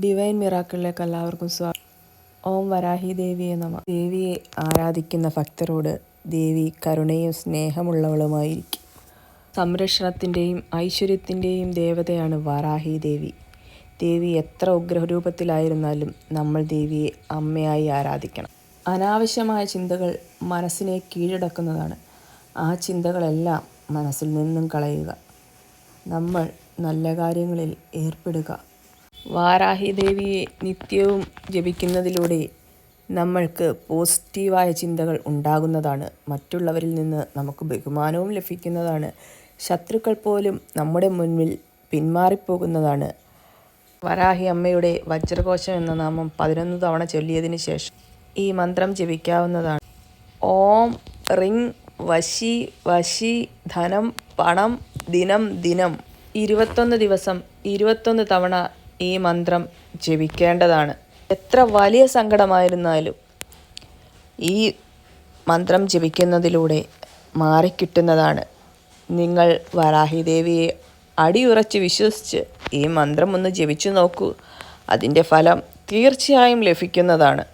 Divine മിറാക്കിളിലേക്ക് എല്ലാവർക്കും സ്വാഗതം. ഓം വരാഹി ദേവിയെ നമ. ദേവിയെ ആരാധിക്കുന്ന ഭക്തരോട് ദേവി കരുണയും സ്നേഹമുള്ളവളുമായിരിക്കും. സംരക്ഷണത്തിൻ്റെയും ഐശ്വര്യത്തിൻ്റെയും ദേവതയാണ് വരാഹി ദേവി. ദേവി എത്ര ഉഗ്രരൂപത്തിലായിരുന്നാലും നമ്മൾ ദേവിയെ അമ്മയായി ആരാധിക്കണം. അനാവശ്യമായ ചിന്തകൾ മനസ്സിനെ കീഴടക്കുന്നതാണ്. ആ ചിന്തകളെല്ലാം മനസ്സിൽ നിന്നും കളയുക. നമ്മൾ നല്ല കാര്യങ്ങളിൽ ഏർപ്പെടുക. വാരാഹി ദേവിയെ നിത്യവും ജപിക്കുന്നതിലൂടെ നമ്മൾക്ക് പോസിറ്റീവായ ചിന്തകൾ ഉണ്ടാകുന്നതാണ്. മറ്റുള്ളവരിൽ നിന്ന് നമുക്ക് ബഹുമാനവും ലഭിക്കുന്നതാണ്. ശത്രുക്കൾ പോലും നമ്മുടെ മുൻപിൽ പിന്മാറിപ്പോകുന്നതാണ്. വരാഹി അമ്മയുടെ വജ്രകോശം എന്ന നാമം 11 തവണ ചൊല്ലിയതിന് ശേഷം ഈ മന്ത്രം ജപിക്കാവുന്നതാണ്. ഓം റിങ് വശി വശി ധനം പണം ദിനം ദിനം 21 ദിവസം 21 തവണ ഈ മന്ത്രം ജപിക്കേണ്ടതാണ്. എത്ര വലിയ സങ്കടമായിരുന്നാലും ഈ മന്ത്രം ജപിക്കുന്നതിലൂടെ മാറിക്കിട്ടുന്നതാണ്. നിങ്ങൾ വരാഹി ദേവിയെ അടിയുറച്ച് വിശ്വസിച്ച് ഈ മന്ത്രം ഒന്ന് ജപിച്ചു നോക്കൂ. അതിൻ്റെ ഫലം തീർച്ചയായും ലഭിക്കുന്നതാണ്.